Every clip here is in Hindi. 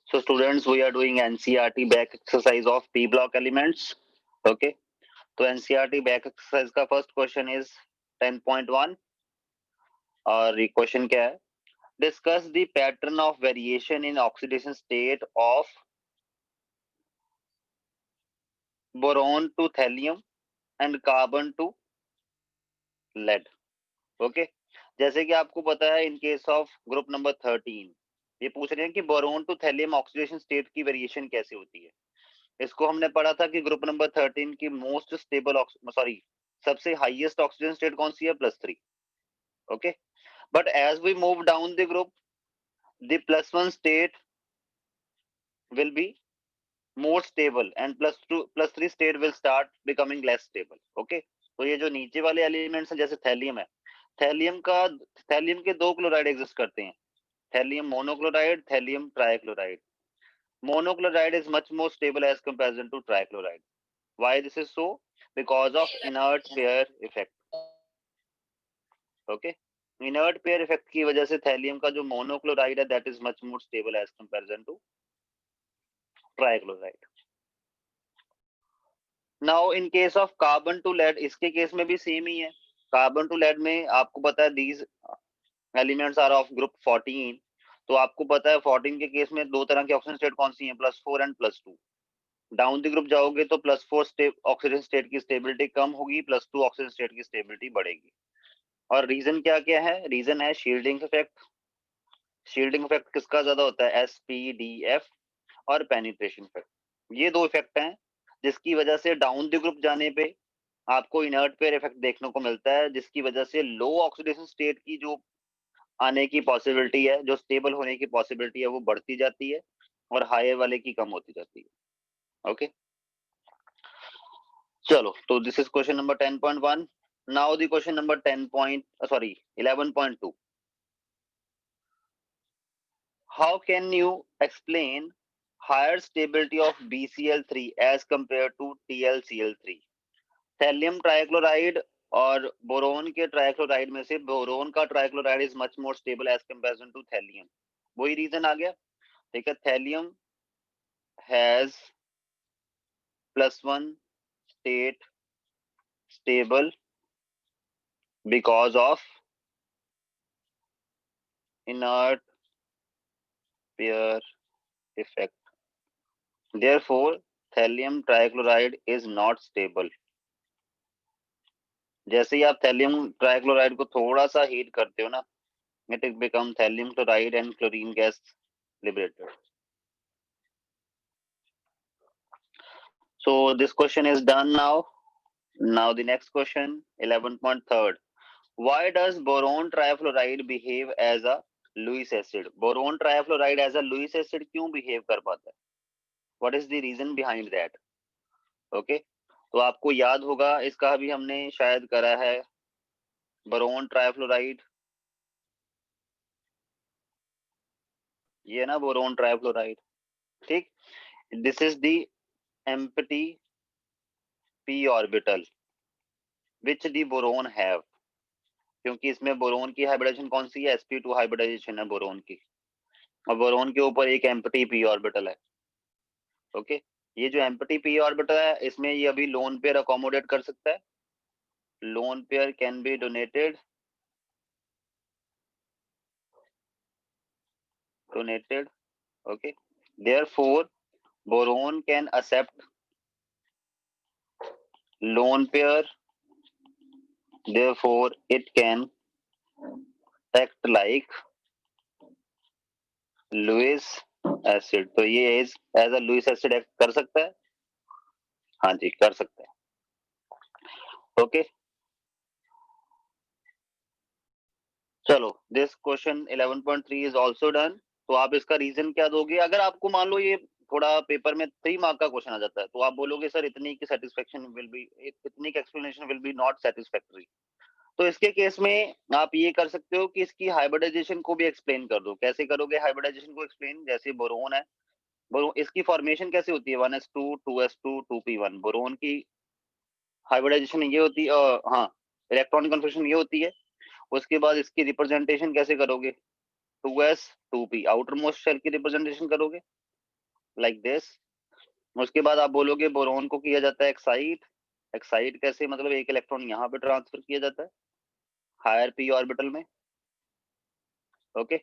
So students, we are doing NCERT back exercise of P block elements. Okay. तो NCERT back exercise का first question is 10.1 और ये question क्या है? Discuss the pattern of variation in oxidation state of boron to thallium and carbon to lead. Okay. जैसे कि आपको पता है in case of group number 13 ये पूछ रहे हैं कि boron to thallium oxidation state की वेरिएशन कैसे होती है. इसको हमने पढ़ा था कि ग्रुप नंबर 13 की मोस्ट स्टेबल सबसे हाईएस्ट ऑक्सीजन स्टेट कौन सी है? +3. Okay. But as we move down the group the +1 state will be more stable and +3 state will start becoming less stable. Okay. तो ये जो नीचे वाले एलिमेंट्स हैं जैसे थैलियम है, थैलियम के 2 क्लोराइड एग्जिस्ट करते हैं, thallium monochloride, thallium trichloride. Monochloride is much more stable as comparison to trichloride. Why this is so? Because of inert pair effect. Okay. Inert pair effect की वजह से थैलियम का जो मोनोक्लोराइड है that is much more stable as comparison to trichloride. Now in case of carbon to lead, इसके केस में भी सेम ही है. कार्बन टू लेड में आपको पता है these elements are of group 14. तो आपको पता है 14 के केस में 2 तरह की ऑक्सीजन स्टेट कौन सी है? +4 एंड +2. डाउन द ग्रुप जाओगे तो +4 ऑक्सीजन स्टेट की स्टेबिलिटी कम होगी, +2 ऑक्सीजन स्टेट की स्टेबिलिटी बढ़ेगी. और रीजन क्या क्या है? रीजन है शील्डिंग इफेक्ट. शील्डिंग इफेक्ट किसका ज्यादा होता है? SPDF और पेनिट्रेशन इफेक्ट. ये 2 इफेक्ट हैं जिसकी वजह से डाउन द ग्रुप जाने पे आपको इनर्ट पेयर इफेक्ट देखने को मिलता है, जिसकी वजह से लो ऑक्सीडेशन स्टेट की जो आने की पॉसिबिलिटी है, जो स्टेबल होने की पॉसिबिलिटी है, वो बढ़ती जाती है और हायर वाले की कम होती जाती है. ओके. चलो, तो this is question number 10.1. Now the question number 11.2. How can you explain higher stability of BCl3 as compare to TlCl3? Thallium trichloride और बोरोन के ट्राइक्लोराइड में से बोरोन का trichloride is much more stable as comparison to thallium. वही रीजन आ गया. ठीक है. Thallium has +1 state stable because of inert pair effect. Therefore, thallium trichloride is not stable. जैसे ही आप थैलियम ट्राइक्लोराइड को थोड़ा सा हीट करते हो ना, it will become thallium chloride and chlorine gas liberated. So this question is done now. Now the next question, 11.3. Why does boron trifluoride behave as a Lewis acid? Boron trifluoride as a Lewis acid क्यों बिहेव कर पाता है? What is the reason behind that? Okay. तो आपको याद होगा, इसका भी हमने शायद करा है. बोरोन ट्राइफ्लोराइड, ये ना बोरोन ट्राइफ्लोराइड. ठीक. This is the empty p orbital which the boron have. क्योंकि इसमें बोरोन की हाइब्रिडाइजेशन कौन सी है? sp2 हाइब्रिडाइजेशन है बोरोन की, और बोरोन के ऊपर एक एम्प्टी p ऑर्बिटल है. ओके. ये जो एम्प्टी p ऑर्बिटल है, इसमें ये अभी लोन पेयर अकोमोडेट कर सकता है. Lone pair can be donated okay. Therefore, boron can accept lone pair. Therefore, it can act like Lewis acid. तो ये as a Lewis acid act कर सकता है. हाँ जी, कर सकता है. ओके. चलो, this question 11.3 is also done. तो आप इसका रीजन क्या दोगे? अगर आपको मान लो ये थोड़ा पेपर में 3 मार्क का क्वेश्चन आ जाता है, तो आप बोलोगे सर इतनी की सेटिस्फेक्शन विल बी, इतनी की explanation will be not satisfactory. तो इसके केस में आप ये कर सकते हो कि इसकी हाइब्रिडाइजेशन को भी एक्सप्लेन कर दो. कैसे करोगे हाइब्रिडाइजेशन को एक्सप्लेन? जैसे बोरोन है, बोरोन इसकी फॉर्मेशन कैसे होती है? 1s2 2s2 2p1. बोरोन की हाइब्रिडाइजेशन ये होती है, हाँ, इलेक्ट्रॉनिक कन्फर्मेशन ये होती है. उसके बाद इसकी रिप्रेजेंटेशन कैसे करोगे? 2s 2p, outer most shell की रिप्रेजेंटेशन करोगे. Like this. उसके बाद आप बोलोगे बोरोन को किया जाता है एक्साइट। एक्साइट कैसे, मतलब एक इलेक्ट्रॉन यहाँ पे ट्रांसफर किया जाता है हायर पी ऑर्बिटल में। ओके,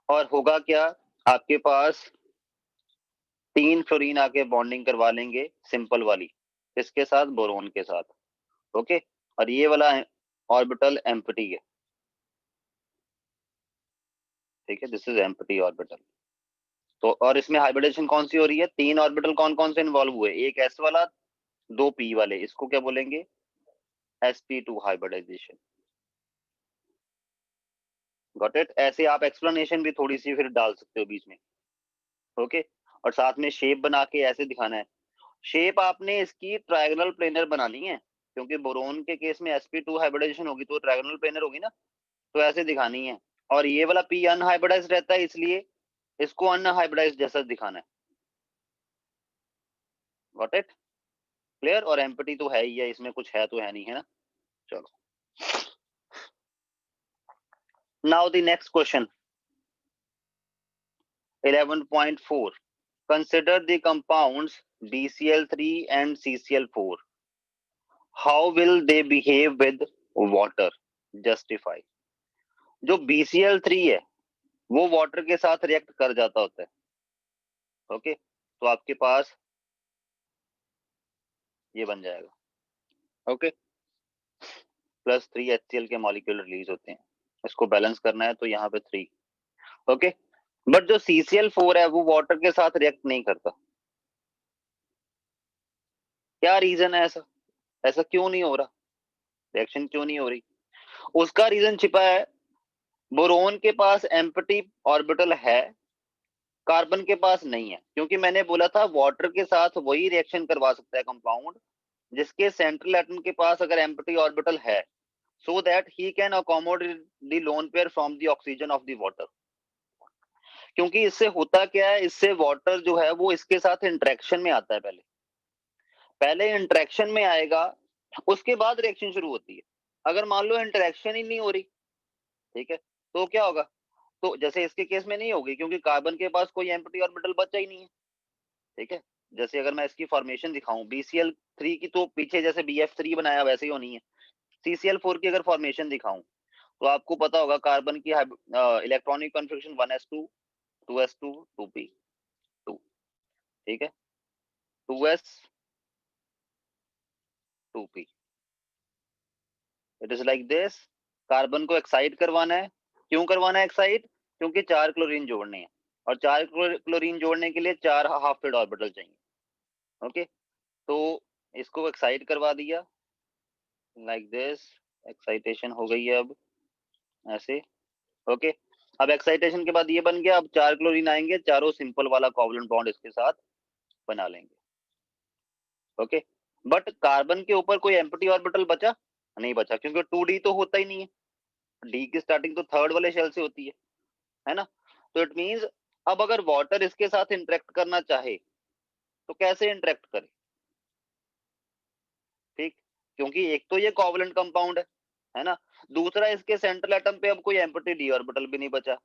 और होगा क्या, आपके पास 3 फ्लोरीन आके बॉन्डिंग करवा लेंगे सिंपल वाली, किसके साथ, बोरोन के साथ। ओके, और ये वाला ऑर्बिटल एम्प्टी है, ठीक है, दिस इज एम्प्टी ऑर्बिटल। तो और इसमें हाइब्रिडेशन कौन सी हो रही है, 3 ऑर्बिटल कौन कौन से इन्वॉल्व हुए, एक एस वाला 2 पी वाले, इसको क्या बोलेंगे, sp2 हाइब्रिडाइजेशन। Got it. ऐसे आप एक्सप्लेनेशन भी थोड़ी सी फिर डाल सकते हो बीच में। ओके, और साथ में शेप बना के ऐसे दिखाना है। शेप आपने इसकी ट्रायंगुलर प्लेनर बनानी है, क्योंकि बोरोन के केस में sp2 हाइब्रिडाइजेशन होगी तो ट्रायंगुलर प्लेनर होगी ना, तो ऐसे दिखानी है। और ये वाला p अनहाइब्रिडाइज्ड रहता है, इसलिए इसको अनहाइब्रिडाइज्ड जैसा दिखाना है। Got it, clear. और एम्प्टी तो है ही है, इसमें कुछ है तो है नहीं, है ना। चलो, now the next question 11.4, consider the compounds BCl3 and CCl4, how will they behave with water, justify। जो BCl3 है वो वाटर के साथ रिएक्ट कर जाता होता है। ओके, तो आपके पास ये बन जाएगा। ओके, +3 HCl के मॉलिक्यूल रिलीज होते हैं, इसको बैलेंस करना है तो यहाँ पे 3। ओके, बट जो CCl4 है वो वाटर के साथ रिएक्ट नहीं करता। क्या रीजन है ऐसा, ऐसा क्यों नहीं हो रहा, रिएक्शन क्यों नहीं हो रही। उसका रीजन छिपा है, बोरोन के पास एम्प्टी ऑर्बिटल है, कार्बन के पास नहीं है। क्योंकि मैंने बोला था वाटर के साथ वही रिएक्शन करवा सकता है कंपाउंड जिसके सेंट्रल एटम के पास अगर एम्प्टी ऑर्बिटल है, so that he can accommodate the lone pair from the oxygen of the water. क्योंकि इससे होता क्या है, इससे वाटर जो है वो इसके साथ इंटरेक्शन में आता है, पहले पहले इंटरेक्शन में आएगा, उसके बाद रिएक्शन शुरू होती है। अगर मान लो इंटरेक्शन ही नहीं हो रही, ठीक है, तो क्या होगा, तो जैसे इसके केस में नहीं होगी क्योंकि कार्बन के पास कोई एम्प्टी ऑर्बिटल बचा ही नहीं है, ठीक है। जैसे अगर मैं इसकी फॉर्मेशन दिखाऊं BCl3 की, तो पीछे जैसे BF3 बनाया वैसे ही होनी है। CCl4 की अगर फॉर्मेशन दिखाऊं तो आपको पता होगा कार्बन की electronic configuration 1s2 2s2 2p 2, ठीक है, 2s 2p, it is like this. Carbon को एक्साइट करवाना है, क्यों करवाना है एक्साइट, क्योंकि 4 क्लोरीन जोड़ने हैं, और 4 क्लोरीन जोड़ने के लिए 4 हाफ फिल्ड ऑर्बिटल चाहिए। ओके, तो इसको एक्साइट करवा दिया लाइक दिस, एक्साइटेशन हो गई है अब ऐसे। ओके, अब एक्साइटेशन के बाद ये बन गया, अब 4 क्लोरीन आएंगे, चारों सिंपल वाला कोवलेंट बॉन्ड इसके साथ बना लेंगे। ओके, बट कार्बन के ऊपर कोई एम्प्टी ऑर्बिटल बचा नहीं, बचा, क्योंकि 2d तो होता ही नहीं है, डी की स्टार्टिंग तो थर्ड वाले शेल से होती है ना। तो इट मींस अब अगर वाटर इसके साथ इंटरेक्ट करना चाहे तो कैसे इंटरेक्ट करे, ठीक, क्योंकि एक तो ये कोवलेंट कंपाउंड है ना, दूसरा इसके सेंट्रल एटम पे अब कोई एम्प्टी डी ऑर्बिटल भी नहीं बचा।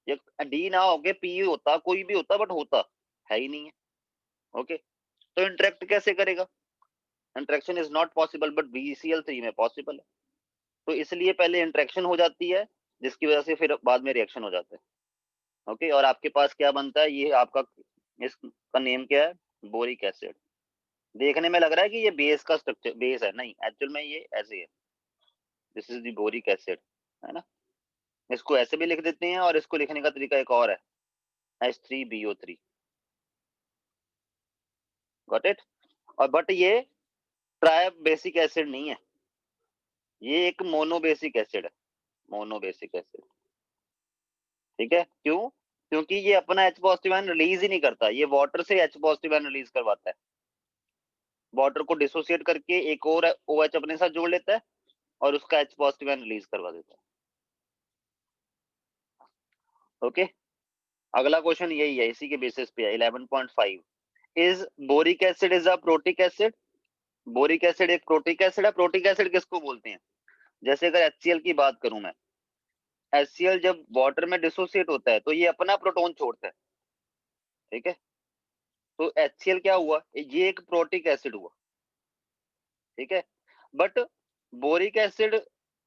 ये डी ना होके पी होता, कोई भी होता, बट होता है ही नहीं है। ओके, तो इंटरेक्ट कैसे करेगा, interaction is not possible, but BCl3 में पॉसिबल है। तो इसलिए पहले इंटरेक्शन हो जाती है, जिसकी वजह से फिर बाद में रिएक्शन हो जाता है। ओके, और आपके पास क्या बनता है, ये आपका, इसका नेम क्या है, बोरिक एसिड। देखने में लग रहा है कि ये बेस का स्ट्रक्चर, बेस है, नहीं, एक्चुअल में ये ऐसे है, this is the boric acid, है ना। इसको ऐसे भी लिख देते हैं, और इसको लिखने का तरीका एक और है, H3BO3। Got it. और बट ये ट्राई बेसिक एसिड नहीं है, ये एक मोनोबेसिक एसिड है, मोनोबेसिक एसिड, ठीक है। क्यों, क्योंकि ये अपना H पॉजिटिव आयन रिलीज ही नहीं करता, ये वाटर से H पॉजिटिव आयन रिलीज करवाता है, वाटर को डिसोसिएट करके एक और OH अपने साथ जोड़ लेता है और उसका H पॉजिटिव आयन रिलीज करवा देता है। ओके, अगला क्वेश्चन यही है, इसी के बेसिस पे है, 11.5, is boric acid is a protic acid. Boric acid एक प्रोटिक एसिड है। प्रोटिक एसिड किसको बोलते हैं, जैसे अगर HCl की बात करूं मैं, HCl जब वाटर में डिसोसिएट होता है तो ये अपना प्रोटॉन छोड़ता है, ठीक है, तो HCl क्या हुआ, ये एक प्रोटिक एसिड हुआ, ठीक है। बट बोरिक एसिड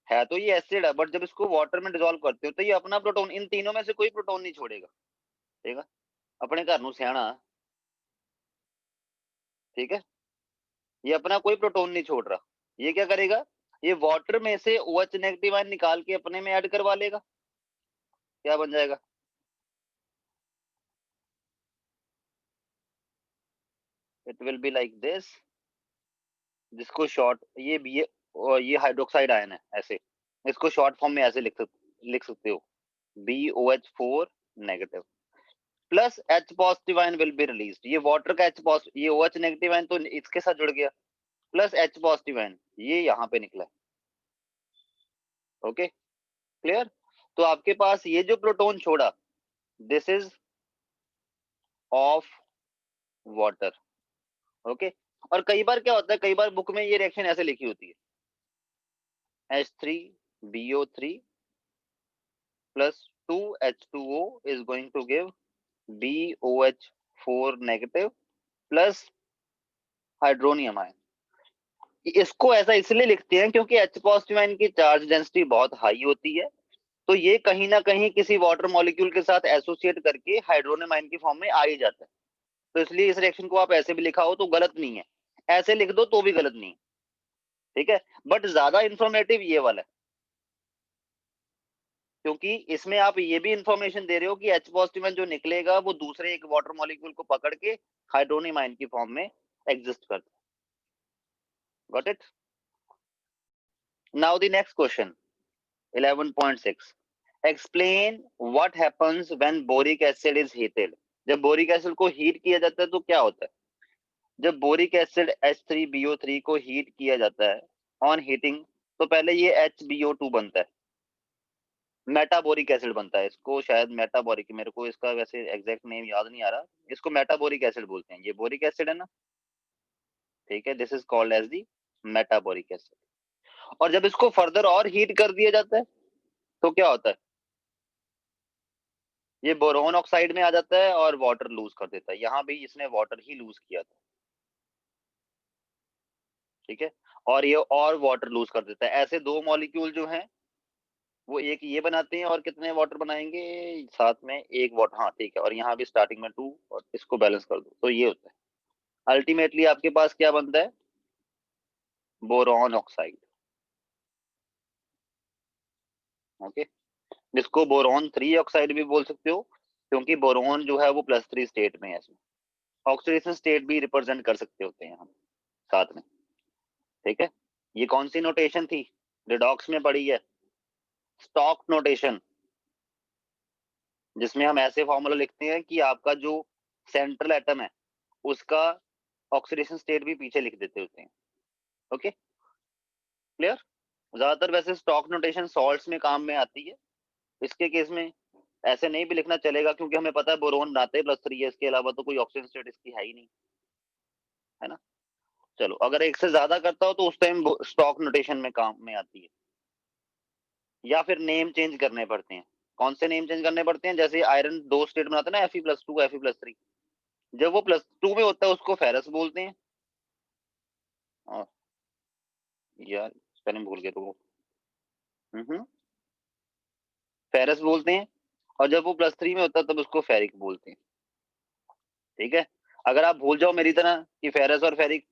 है तो ये एसिड है, बट जब इसको वाटर में डिसॉल्व करते हो तो ये अपना प्रोटॉन, इन तीनों में से कोई प्रोटॉन नहीं छोड़ेगा, ठीक है। अपने घर नू सियाना, ठीक है, ये अपना कोई प्रोटॉन नहीं छोड़ रहा। ये क्या करेगा, ये वाटर में से OH नेगेटिव आयन निकाल के अपने में ऐड करवा लेगा। क्या बन जाएगा, it will be like this, जिसको शॉर्ट ये हाइड्रोक्साइड आयन है, ऐसे इसको शॉर्ट फॉर्म में ऐसे लिख सकते हो, BOH4 negative plus H positive ion will be release. ये वाटर का H पॉजिटिव, ये OH नेगेटिव आयन तो इसके साथ जुड़ गया, प्लस H पॉजिटिव आयन ये यहाँ पे निकला। Okay clear. तो आपके पास ये जो प्रोटॉन छोड़ा, this is of water. Okay. और कई बार क्या होता है, कई बार बुक में ये रिएक्शन ऐसे लिखी होती है, H3BO3 plus 2H2O is going to give BOH4 negative plus hydronium ion. इसको ऐसा इसलिए लिखते हैं क्योंकि H पॉजिटिव आयन की चार्ज डेंसिटी बहुत हाई होती है, तो ये कहीं ना कहीं किसी वाटर मॉलिक्यूल के साथ एसोसिएट करके हाइड्रोनियम आयन की फॉर्म में आ ही जाता है। तो इसलिए इस रिएक्शन को आप ऐसे भी लिखा हो तो गलत नहीं है, ऐसे लिख दो तो भी गलत नहीं, ठीक है। बट ज्यादा इंफॉर्मेटिव ये वाला है, क्योंकि इसमें आप ये भी इंफॉर्मेशन दे रहे हो कि H पॉजिटिव जो निकलेगा वो दूसरे एक वाटर मॉलिक्यूल को पकड़ के हाइड्रोनियम आयन की फॉर्म में एग्जिस्ट करता है। Got it. Now the next question 11.6, explain what happens when boric acid is heated. जब बोरिक एसिड को हीट किया जाता है तो क्या होता है, जब बोरिक एसिड H3BO3 को हीट किया जाता है, ऑन हीटिंग, तो पहले ये HBO2 बनता है, मेटाबोरिक एसिड बनता है। इसको शायद मेटाबोरिक, मेरे को इसका वैसे एग्जैक्ट नेम याद नहीं आ रहा, इसको मेटाबोरिक एसिड बोलते हैं। ये बोरिक एसिड है ना, ठीक है, this is called as the metaboric acid. और जब इसको फर्दर और हीट कर दिया जाता है तो क्या होता है, ये बोरोन ऑक्साइड में आ जाता है और वाटर लूज कर देता है। यहाँ भी इसने वाटर ही लूज किया था, ठीक है, और ये और वाटर लूज कर देता है। ऐसे दो मॉलिक्यूल जो हैं वो एक ये बनाते हैं, और कितने वाटर बनाएंगे साथ में, एक वाटर, हाँ ठीक है, और यहाँ भी स्टार्टिंग में 2, और इसको बैलेंस कर दो तो ये होता है। अल्टीमेटली आपके पास क्या बनता है, बोरॉन ऑक्साइड। ओके, जिसको बोरॉन 3 ऑक्साइड भी बोल सकते हो, क्योंकि बोरॉन जो है वो +3 स्टेट में है, इसमें ऑक्सीडेशन स्टेट भी रिप्रेजेंट कर सकते होते हैं हम साथ में, ठीक है। ये कौन सी नोटेशन थी, रिडॉक्स में पड़ी है, स्टॉक नोटेशन, जिसमें हम ऐसे फॉर्मूला लिखते हैं कि आपका जो सेंट्रल एटम है उसका ऑक्सीडेशन स्टेट भी पीछे लिख देते होते हैं। Okay clear. ज्यादातर वैसे स्टॉक नोटेशन सॉल्ट्स में काम में आती है, इसके केस में ऐसे नहीं भी लिखना चलेगा, क्योंकि हमें पता है बोरोन बनाते हैं +3 है, इसके अलावा तो कोई ऑक्सीजन स्टेट इसकी है ही नहीं, है ना। चलो, अगर एक से ज्यादा करता हो तो उस टाइम स्टॉक नोटेशन में काम में आती है, या फिर नेम चेंज करने पड़ते हैं। कौन से नेम चेंज करने पड़ते हैं, जैसे आयरन 2 स्टेट बनाता है ना, Fe+2 Fe+3, जब वो +2 में होता है उसको फेरस बोलते हैं, और यार स्पेलिंग भूल गए तो वो फेरस बोलते हैं, और जब वो +3 में होता है तब उसको फेरिक बोलते हैं, ठीक है। अगर आप भूल जाओ मेरी तरह कि फेरस और फेरिक,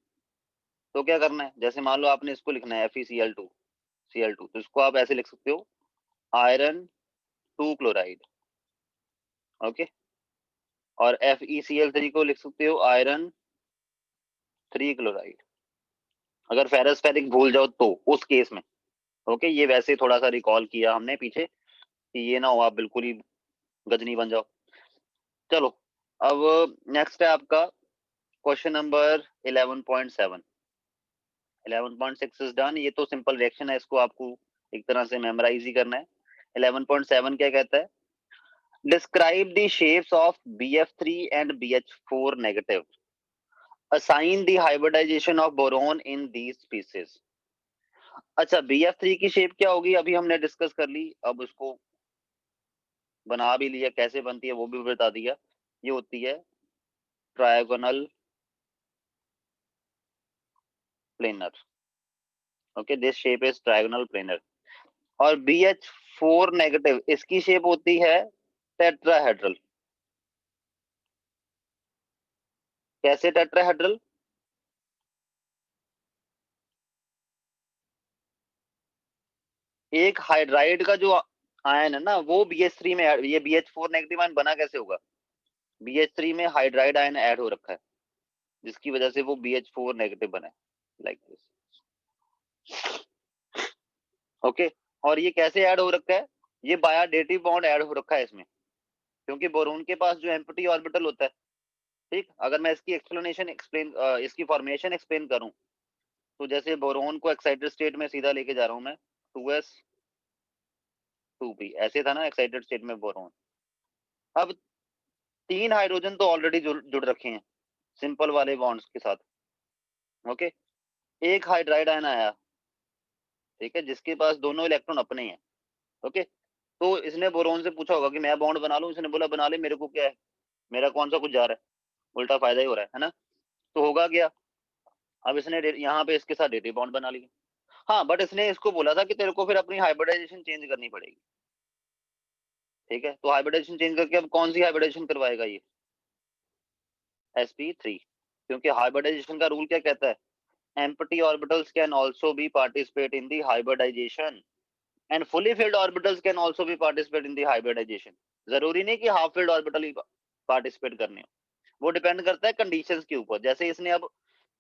तो क्या करना है, जैसे मान लो आपने इसको लिखना है FeCl2 तो इसको आप ऐसे लिख सकते हो, आयरन 2 क्लोराइड। ओके, और FeCl3 को लिख सकते हो आयरन 3 क्लोराइड। अगर फेरस फेरिक भूल जाओ तो उस केस में, ओके, ये वैसे थोड़ा सा रिकॉल किया हमने पीछे, कि ये ना हो आप बिल्कुल ही गजनी बन जाओ। चलो, अब नेक्स्ट है आपका क्वेश्चन नंबर 11.7। 11.6 इज डन, ये तो सिंपल रिएक्शन है, इसको आपको एक तरह से मेमोराइज ही करना है। 11.7 क्या कहता है, describe the shapes of BF3 and BH4 negative, assign the hybridization of boron in these species. अच्छा, BF3 की शेप क्या होगी अभी हमने डिस्कस कर ली, अब उसको बना भी लिया, कैसे बनती है वो भी बता दिया। ये होती है trigonal planar. Okay, this shape is trigonal planar. और BH4 नेगेटिव इसकी शेप होती है टेट्राहेड्रल. कैसे टेट्राहेड्रल? एक हाइड्राइड का जो आयन है ना वो BH3 में ये BH4 नेगेटिव आयन बना कैसे होगा? BH3 में हाइड्राइड आयन ऐड हो रखा है जिसकी वजह से वो BH4 नेगेटिव बना है, लाइक दिस. ओके, और ये कैसे ऐड हो रखा है? ये बायोडेटिव बॉन्ड ऐड हो रखा है इसमें, क्योंकि बोरोन के पास जो एम्प्टी ऑर्बिटल होता है, ठीक, अगर मैं इसकी एक्सप्लेनेशन इसकी फॉर्मेशन एक्सप्लेन करूं तो जैसे बोरोन को एक्साइटेड स्टेट में सीधा लेके जा रहा हूं मैं, 2s 2p ऐसे था ना एक्साइटेड स्टेट में बोरोन. अब 3 हाइड्रोजन तो ऑलरेडी जुड़ रखे हैं सिंपल वाले बॉन्ड्स के साथ. ओके, एक हाइड्राइड आयन आया, ठीक है, जिसके पास दोनों इलेक्ट्रॉन अपने हैं. ओके, तो इसने बोरोन से पूछा होगा कि मैं बॉन्ड बना लूं, इसने बोला बना ले, मेरे को क्या है, मेरा कौन सा कुछ जा रहा है, उल्टा फायदा ही हो रहा है ना. तो होगा क्या, अब इसने यहाँ पे इसके साथ डेटिव बॉन्ड बना लिया. हाँ, बट इसने इसको बोला था कि तेरे को फिर अपनी हाइब्रिडाइजेशन चेंज करनी पड़ेगी. ठीक है, तो हाइब्रिडाइजेशन चेंज करके अब कौन सी हाइब्रिडाइजेशन करवाएगा ये? sp3. क्योंकि हाइब्रिडाइजेशन का रूल क्या कहता है? empty orbitals can also be participate in the hybridization and fully filled orbitals can also be participate in the hybridization. जरूरी नहीं कि हाफ फिल्ड ऑर्बिटल ही पार्टिसिपेट करने हो, वो डिपेंड करता है कंडीशंस के ऊपर. जैसे इसने अब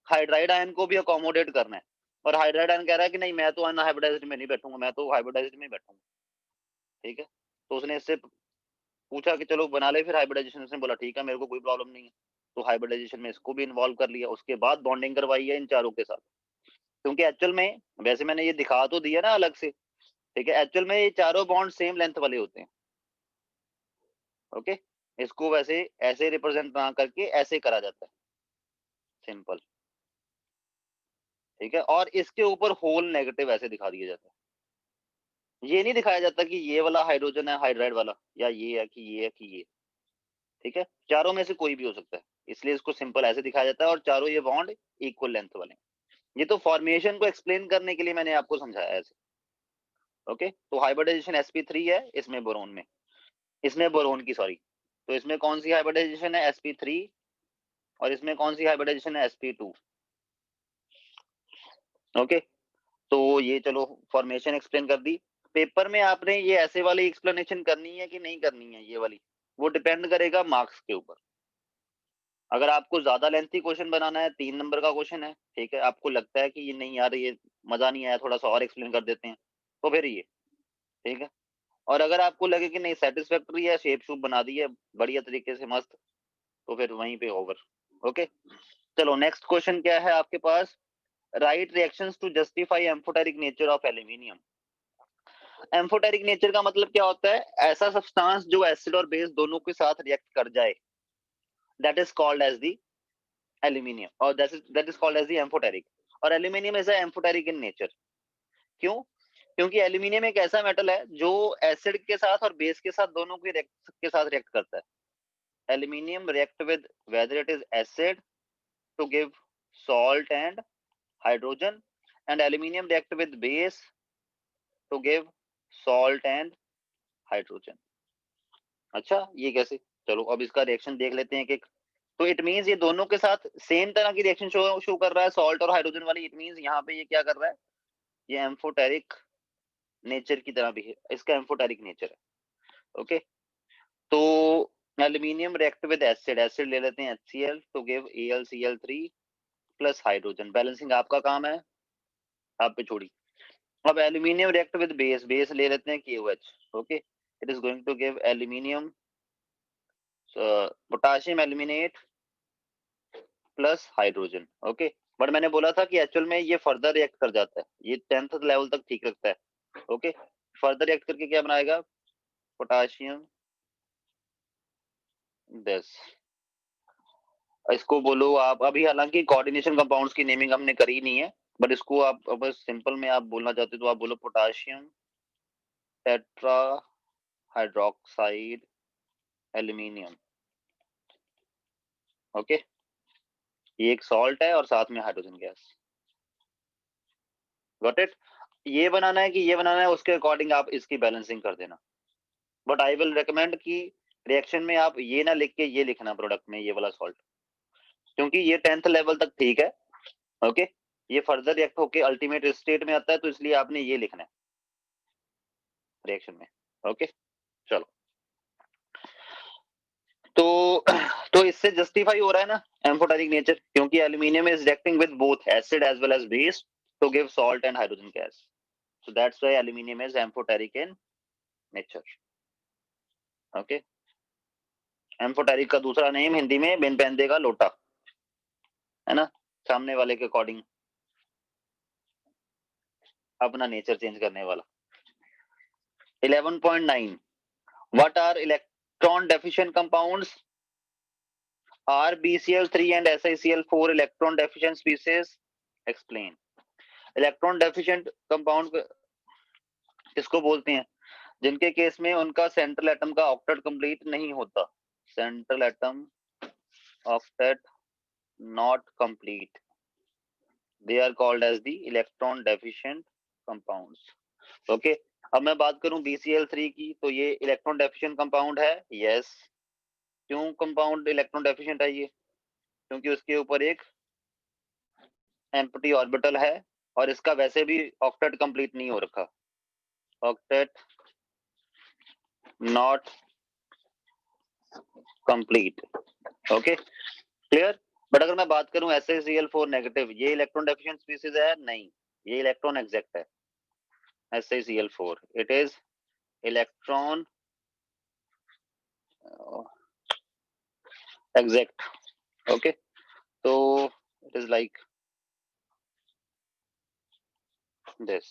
हाइड्राइड आयन को भी अकोमोडेट करना है और हाइड्राइड आयन कह रहा है कि नहीं मैं तो अनहाइब्रिडाइज्ड में नहीं बैठूंगा, मैं तो हाइब्रिडाइज्ड में बैठूंगा. ठीक है, तो उसने इससे पूछा कि चलो बना ले फिर हाइब्रिडाइजेशन. उसने बोला ठीक है, मेरे को कोई प्रॉब्लम नहीं है. तो हाइब्रिडाइजेशन में इसको भी इन्वॉल्व कर लिया, उसके बाद बॉन्डिंग करवाई है इन चारों के साथ. क्योंकि एक्चुअल में वैसे मैंने ये दिखा तो दिया ना अलग से, ठीक है, एक्चुअल में ये चारों बॉन्ड सेम लेंथ वाले होते हैं. ओके, इसको वैसे ऐसे रिप्रेजेंट ना करके ऐसे करा जाता है, सिंपल. ठीक है, और इसके ऊपर होल नेगेटिव ऐसे दिखा दिया जाता है. ये नहीं दिखाया जाता कि ये वाला हाइड्रोजन है हाइड्राइड वाला, या ये है कि ये है कि ये. ठीक है, चारों में से कोई भी हो सकता है, इसलिए इसको सिंपल ऐसे दिखाया जाता है और चारों ये बॉन्ड इक्वल लेंथ वाले. ये तो फॉर्मेशन को एक्सप्लेन करने के लिए मैंने आपको समझाया ऐसे. ओके, तो हाइब्रिडाइजेशन sp3 है इसमें बोरोन में, इसमें बोरोन की सॉरी, तो इसमें कौन सी हाइब्रिडाइजेशन है? sp3. और इसमें कौन सी हाइब्रिडाइजेशन है? sp2. ओके, तो ये चलो फॉर्मेशन एक्सप्लेन कर दी. पेपर में आपने ये ऐसे वाली एक्सप्लेनेशन करनी है कि नहीं करनी है, ये वाली वो डिपेंड करेगा मार्क्स के ऊपर. अगर आपको ज्यादा लेंथी क्वेश्चन बनाना है, 3 नंबर का क्वेश्चन है, ठीक है, आपको लगता है कि ये नहीं यार ये मजा नहीं आया, थोड़ा सा और एक्सप्लेन कर देते हैं, तो फिर ये ठीक है. और अगर आपको लगे कि नहीं सेटिस्फैक्टरी है, शेप शूप बना दी है बढ़िया तरीके से मस्त, तो फिर वहीं पे ओवर. ओके, चलो नेक्स्ट क्वेश्चन क्या है आपके पास? Write reactions to justify amphoteric nature of aluminium. Amphoteric nature का मतलब क्या होता है? ऐसा सब्सटेंस जो एसिड और बेस दोनों के साथ रिएक्ट कर जाए, that is called as the aluminium, और that is called as the amphoteric. और aluminium is amphoteric in nature. क्यों? क्योंकि एल्यूमिनियम एक ऐसा मेटल है जो एसिड के साथ और बेस के साथ दोनों के साथ रिएक्ट करता है. Aluminium react with whether it is acid to give salt and hydrogen, and aluminium react with base to give salt and hydrogen. अच्छा, ये कैसे? चलो अब इसका रिएक्शन देख लेते हैं एक. तो इट मींस ये दोनों के साथ सेम तरह की रिएक्शन शो कर रहा है, सॉल्ट और हाइड्रोजन वाली. इट मींस यहाँ पे ये क्या कर रहा है? ये एम्फोटेरिक नेचर की तरह भी है, इसका एम्फोटेरिक नेचर है. ओके, तो aluminium react with acid, acid ले लेते हैं HCl to give AlCl3 plus hydrogen. Balancing आपका काम है, आप पे छोड़ी. अब aluminium react with base, base ले लेते हैं KOH. Okay, it is going to give aluminium potassium aluminate plus hydrogen. Okay, but मैंने बोला था कि एक्चुअल में ये फर्दर रिएक्ट कर जाता है, ये 10th लेवल तक ठीक रखता है. ओके, फर्दर रिएक्ट करके क्या बनाएगा? पोटाशियम 10. इसको बोलो आप अभी, हालांकि कोऑर्डिनेशन कंपाउंड्स की नेमिंग हमने करी नहीं है, बट इसको आप बस सिंपल में आप बोलना चाहते हो तो आप बोलो potassium tetra hydroxide aluminium. Okay, ये एक सॉल्ट है और साथ में हाइड्रोजन गैस। Got it? ये बनाना है कि ये बनाना है, उसके अकॉर्डिंग आप इसकी बैलेंसिंग कर देना। बट आई विल रिकमेंड कि रिएक्शन में आप ये ना लिख के ये लिखना प्रोडक्ट में ये वाला सॉल्ट, क्योंकि ये 10th लेवल तक ठीक है। ओके, ये फर्दर रिएक्ट होके अल्टीमेट स्टेट में आता है, तो इसलिए आपने ये लिखना है रिएक्शन में। ओके, चलो। तो इससे जस्टिफाई हो रहा है ना एम्फोटेरिक नेचर, क्योंकि aluminium is reacting with both acid as well as base to give salt and hydrogen gas, so that's why aluminium is amphoteric in nature. Okay, amphoteric का दूसरा नेम हिंदी में बिन पेंदे का लोटा, है ना, सामने वाले के अकॉर्डिंग अपना नेचर चेंज करने वाला। 11.9 what are electron deficient compounds? Are BCl3 and SiCl4 electron deficient species? Explain. Electron deficient compound किसको बोलते हैं? जिनके केस में उनका सेंट्रल एटम का ऑक्टेट कंप्लीट नहीं होता। Central atom octet not complete, they are called as the electron deficient compounds. Okay, अब मैं बात करूं BCl3 की, तो ये इलेक्ट्रॉन डेफिशिएंट कंपाउंड है। यस, क्यों कंपाउंड इलेक्ट्रॉन डेफिशिएंट है ये? क्योंकि उसके ऊपर एक एम्प्टी ऑर्बिटल है और इसका वैसे भी ऑक्टेट कंप्लीट नहीं हो रखा, octet not complete. Okay, clear? But अगर मैं बात करूं SiCl4 नेगेटिव, ये इलेक्ट्रॉन डेफिशिएंट स्पीशीज है? नहीं, ये इलेक्ट्रॉन एग्जैक्ट है। SiCl4 it is electron exact. Okay, तो इट इज लाइक दिस,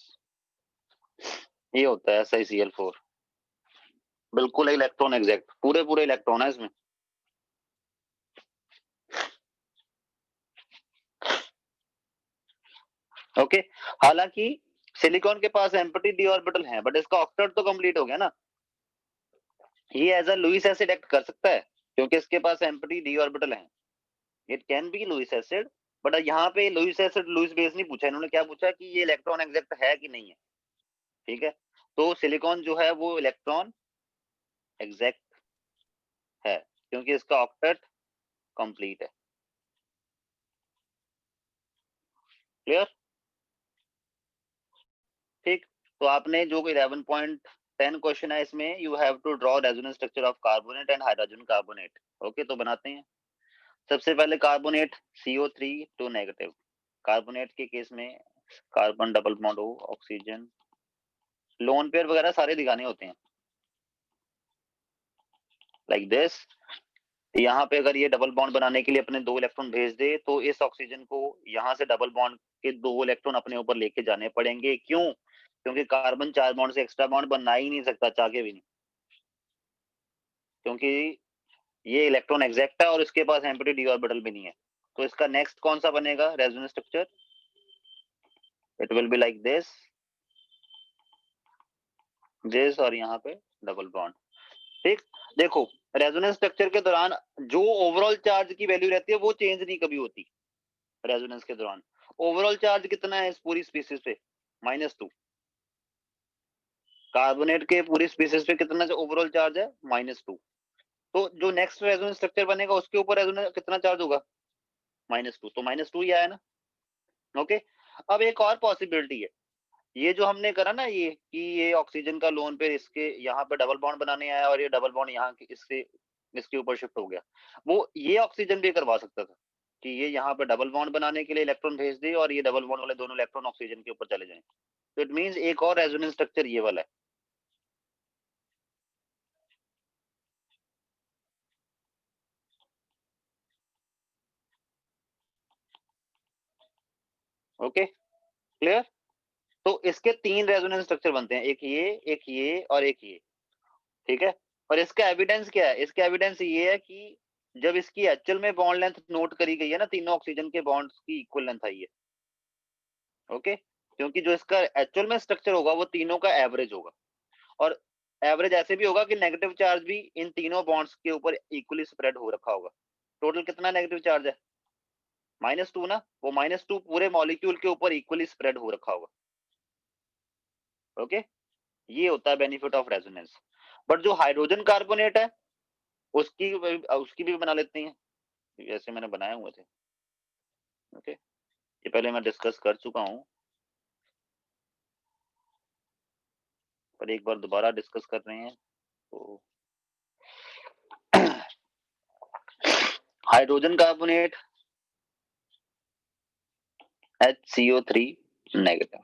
ये होता है SiCl4, बिल्कुल इलेक्ट्रॉन एग्जैक्ट, पूरे पूरे इलेक्ट्रॉन है इसमें। ओके, हालांकि सिलिकॉन के पास एम्प्टी डी ऑर्बिटल है, बट इसका ऑक्टेट तो कंप्लीट हो गया ना, ये as a Lewis acid act कर सकता है क्योंकि इसके पास एम्प्टी डी ऑर्बिटल है। It can be Lewis acid, but यहाँ पे लुईस एसिड लुईस बेस नहीं पूछा, इन्होंने क्या पूछा कि ये इलेक्ट्रॉन एग्जैक्ट है कि नहीं है। ठीक है, तो सिलिकॉन जो है वो इलेक्ट्रॉन एग्जैक्ट है क्योंकि इसका ऑक्टेट कंप्लीट है। क्लियर? ठीक, तो आपने जो 11.10 क्वेश्चन है इसमें you have to draw resonance structure of carbonate and hydrogen carbonate. Okay, तो बनाते हैं। सबसे पहले carbonate CO3 two negative, carbonate के केस में कार्बन डबल बॉन्ड हो, ऑक्सीजन, लोन पेयर वगैरह सारे दिखाने होते हैं लाइक दिस। यहाँ पे अगर ये डबल बॉन्ड बनाने के लिए अपने 2 इलेक्ट्रॉन भेज दे तो इस ऑक्सीजन को यहाँ से डबल बॉन्ड के 2 इलेक्ट्रॉन अपने ऊपर लेके जाने पड़ेंगे। क्यों? क्योंकि कार्बन 4 बॉन्ड से एक्स्ट्रा बॉन्ड बना ही नहीं सकता, चाह के भी नहीं, क्योंकि ये इलेक्ट्रॉन एग्जैक्ट है और इसके पास एम्प्टी डी ऑर्बिटल भी नहीं है। तो इसका नेक्स्ट कौन सा बनेगा resonance structure? It will be like this और यहाँ पे डबल बॉन्ड। ठीक, देखो रेजोनेंस स्ट्रक्चर के दौरान जो ओवरऑल चार्ज की वैल्यू रहती है वो चेंज नहीं कभी होती। रेजोनेंस के दौरान ओवरऑल चार्ज कितना है इस पूरी स्पीसीज पे? -2। कार्बोनेट के पूरी स्पीसीज पे कितना ओवरऑल चार्ज है? -2। तो जो नेक्स्ट रेजोनेंस स्ट्रक्चर बनेगा उसके ऊपर रेजोनेंस कितना चार्ज होगा? -2, तो -2 ही आया ना। ओके, अब एक और पॉसिबिलिटी है, ये जो हमने करा ना ये कि ये ऑक्सीजन का लोन पेयर इसके यहाँ पे डबल बॉन्ड बनाने आया और ये डबल बॉन्ड यहाँ इससे इसके ऊपर शिफ्ट हो गया, वो ये ऑक्सीजन भी करवा सकता था कि ये यहाँ पे डबल बॉन्ड बनाने के लिए इलेक्ट्रॉन भेज दे और ये डबल बॉन्ड वाले दोनों इलेक्ट्रॉन ऑक्सीजन के ऊपर चले जाएं। तो इट मींस एक और रेजोनेंस स्ट्रक्चर ये वाला है। Okay, clear? तो इसके 3 रेजोनेंस स्ट्रक्चर बनते हैं, एक ये और एक ये। ठीक है, और इसका एविडेंस क्या है? इसका एविडेंस ये है कि जब इसकी एक्चुअल में बॉन्ड लेंथ नोट करी गई है ना, तीनों ऑक्सीजन के बॉन्ड्स की इक्वल लेंथ आई है। ओके, क्योंकि जो इसका एक्चुअल में स्ट्रक्चर होगा वो तीनों का एवरेज होगा, और एवरेज ऐसे भी होगा कि नेगेटिव चार्ज भी इन तीनों बॉन्ड्स के ऊपर इक्वली स्प्रेड हो रखा होगा। टोटल कितना नेगेटिव चार्ज है? -2 ना, वो -2 पूरे मॉलिक्यूल के ऊपर इक्वली स्प्रेड हो रखा होगा। ओके, ये होता है बेनिफिट ऑफ रेजोनेंस। बट जो हाइड्रोजन कार्बोनेट है उसकी भी बना लेते हैं, जैसे मैंने बनाए हुए थे। ओके, ये पहले मैं डिस्कस कर चुका हूँ, पर एक बार दोबारा डिस्कस कर रहे हैं। तो हाइड्रोजन कार्बोनेट HCO3 नेगेटिव।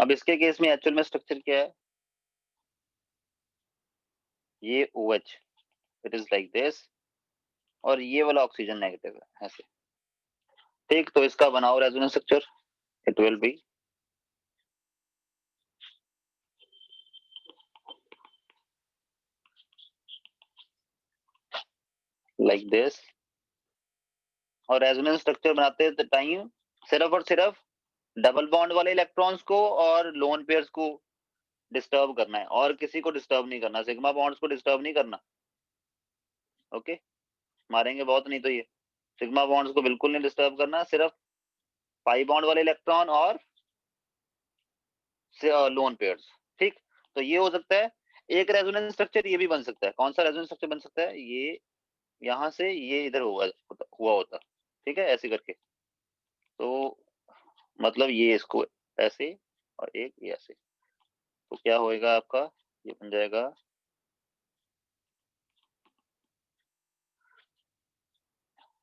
अब इसके केस में एक्चुअल में स्ट्रक्चर क्या है? ये OH, it is like this, और ये वाला ऑक्सीजन नेगेटिव है ऐसे। ठीक, तो इसका बनाओ resonance structure. It will be like this. और रेजोनेंस स्ट्रक्चर बनाते टाइम सिर्फ और सिर्फ डबल बॉन्ड वाले इलेक्ट्रॉन्स को और लोन पेयर्स को डिस्टर्ब करना है, और किसी को डिस्टर्ब नहीं करना, सिग्मा बॉन्ड्स को डिस्टर्ब नहीं करना। ओके, मारेंगे बहुत नहीं तो ये सिग्मा बॉन्ड्स को बिल्कुल नहीं डिस्टर्ब करना, सिर्फ पाई बॉन्ड वाले इलेक्ट्रॉन और लोन पेयर्स। ठीक, तो ये हो सकता है। एक रेजोनेंस स्ट्रक्चर ये भी बन सकता है। कौन सा रेजोनेंस स्ट्रक्चर बन सकता है? ये यहाँ से ये इधर हुआ होता। ठीक है, ऐसे करके। तो मतलब ये इसको ऐसे और एक ये ऐसे, तो क्या होएगा आपका? ये बन जाएगा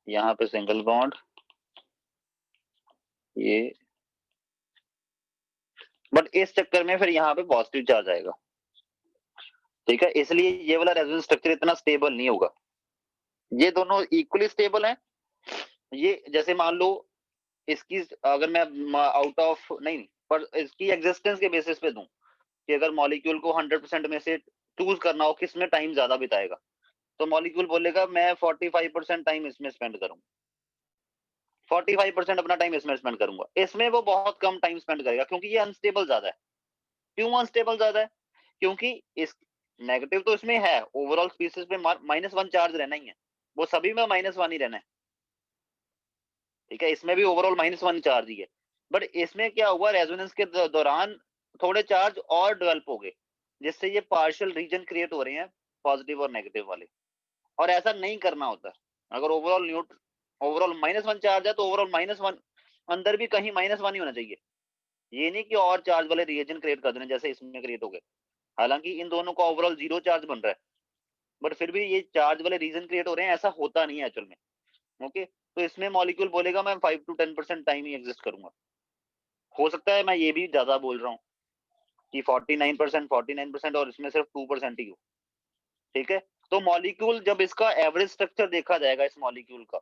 यहाँ पे सिंगल बॉन्ड, ये, बट इस चक्कर में फिर यहाँ पे पॉजिटिव चार्ज आएगा। ठीक है, इसलिए ये वाला रेजोनेंस स्ट्रक्चर इतना स्टेबल नहीं होगा। ये दोनों इक्वली स्टेबल हैं। ये जैसे मान लो इसकी, अगर मैं आउट ऑफ नहीं, पर इसकी एग्जिस्टेंस के बेसिस पे दूं कि अगर मॉलिक्यूल को 100% में से चूज करना हो किस में टाइम ज्यादा बिताएगा, तो मॉलिक्यूल बोलेगा मैं 45% टाइम इसमें स्पेंड करूंगा, 45% अपना टाइम इसमें स्पेंड करूंगा। इसमें वो बहुत कम टाइम स्पेंड करेगा, क्योंकि ये अनस्टेबल ज्यादा है। क्यों अनस्टेबल ज्यादा है? क्योंकि इस नेगेटिव तो इसमें है, ओवरऑल स्पीसीज पे -1 चार्ज रहना ही है, वो सभी में -1 ही रहना है। ठीक है, इसमें भी ओवरऑल -1 चार्ज ही है। बट इसमें क्या हुआ, रेजोनेंस के दौरान थोड़े चार्ज और डेवलप हो गए, जिससे ये पार्शियल रीजन क्रिएट हो रहे हैं, पॉजिटिव और नेगेटिव वाले। और ऐसा नहीं करना होता। अगर ओवरऑल -1 चार्ज है तो ओवरऑल -1 अंदर भी कहीं -1 ही होना चाहिए। ये नहीं कि और चार्ज वाले रिएजन क्रिएट कर देने जैसे इसमें क्रिएट हो गए। हालांकि इन दोनों का ओवरऑल 0 चार्ज बन रहा है, बट फिर भी ये चार्ज वाले रीजन क्रिएट हो रहे हैं, ऐसा होता नहीं है एक्चुअल में। ओके, तो इसमें मॉलिक्यूल बोलेगा मैं 5 to 10% टाइम ही एग्जिस्ट करूंगा। हो सकता है मैं ये भी ज्यादा बोल रहा हूँ कि 49% और इसमें सिर्फ 2% ही हो। ठीक है, तो मॉलिक्यूल जब इसका एवरेज स्ट्रक्चर देखा जाएगा इस मॉलिक्यूल का,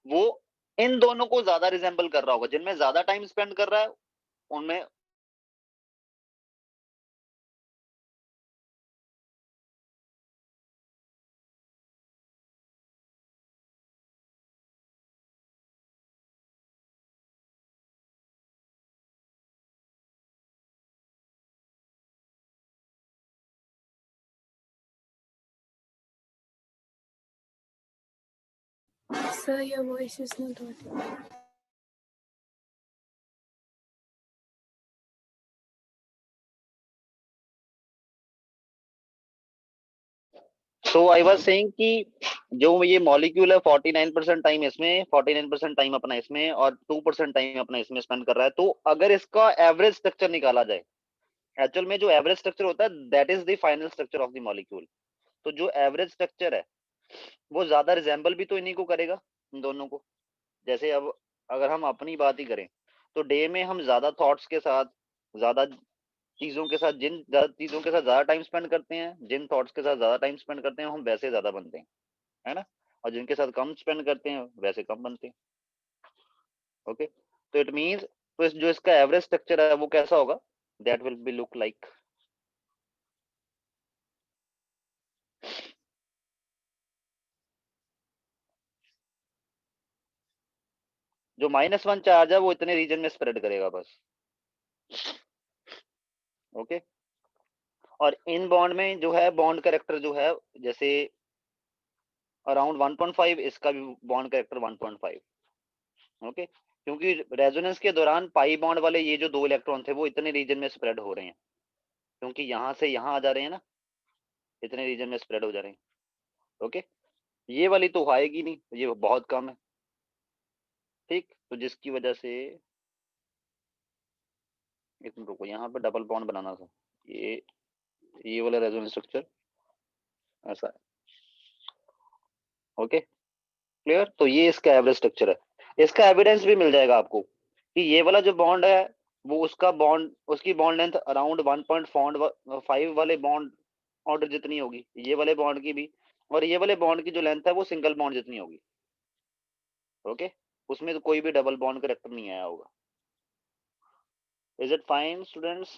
वो इन दोनों को ज्यादा रिजेंबल कर रहा होगा। जिनमें ज्यादा टाइम स्पेंड कर रहा है उनमें Sir, your voice is not audible. So I was saying कि जो ये मॉलिक्यूल है 49% टाइम इसमें, 49% टाइम अपना इसमें और 2% टाइम अपना इसमें स्पेंड कर रहा है। तो अगर इसका एवरेज स्ट्रक्चर निकाला जाए, एक्चुअल में जो एवरेज स्ट्रक्चर होता है that is the final structure of the molecule. तो जो एवरेज स्ट्रक्चर है वो ज्यादा रिजेंबल भी तो इन्हीं को करेगा, इन दोनों को। जैसे अब अगर हम अपनी बात ही करें तो डे में हम ज्यादा थॉट्स के साथ, ज्यादा चीजों के साथ, जिन ज्यादा चीजों के साथ ज्यादा टाइम स्पेंड करते हैं, जिन थॉट्स के साथ ज्यादा टाइम स्पेंड करते हैं, हम वैसे ज्यादा बनते हैं, है ना। और जिनके साथ कम स्पेंड करते हैं वैसे कम बनते हैं। ओके, तो इट मीन्स, तो जो इसका एवरेज स्ट्रक्चर है वो कैसा होगा? That will be look like, जो -1 चार्ज है वो इतने रीजन में स्प्रेड करेगा बस। ओके, और इन बॉन्ड में जो है बॉन्ड करेक्टर जो है, जैसे अराउंड 1.5, इसका भी बॉन्ड करेक्टर 1.5। ओके, क्योंकि रेजोनेंस के दौरान पाई बॉन्ड वाले ये जो 2 इलेक्ट्रॉन थे वो इतने रीजन में स्प्रेड हो रहे हैं, क्योंकि यहाँ से यहाँ आ जा रहे हैं ना, इतने रीजन में स्प्रेड हो जा रहे हैं। ओके, ये वाली तो आएगी नहीं, ये बहुत कम है। ठीक, तो जिसकी वजह से एक मिनट रुको, यहाँ पे डबल बॉन्ड बनाना था, ये वाला रेजोनेंस स्ट्रक्चर ऐसा है। ओके क्लियर, तो ये इसका एवरेज स्ट्रक्चर है। इसका एविडेंस भी मिल जाएगा आपको कि ये वाला जो बॉन्ड है वो उसका बॉन्ड, उसकी बॉन्ड लेंथ अराउंड 1.5 वाले बॉन्ड ऑर्डर जितनी होगी, ये वाले बॉन्ड की भी, और ये वाले बॉन्ड की जो लेंथ है वो सिंगल बॉन्ड जितनी होगी। ओके, उसमें तो कोई भी डबल बॉन्ड करेक्टर नहीं आया होगा। Is it fine students?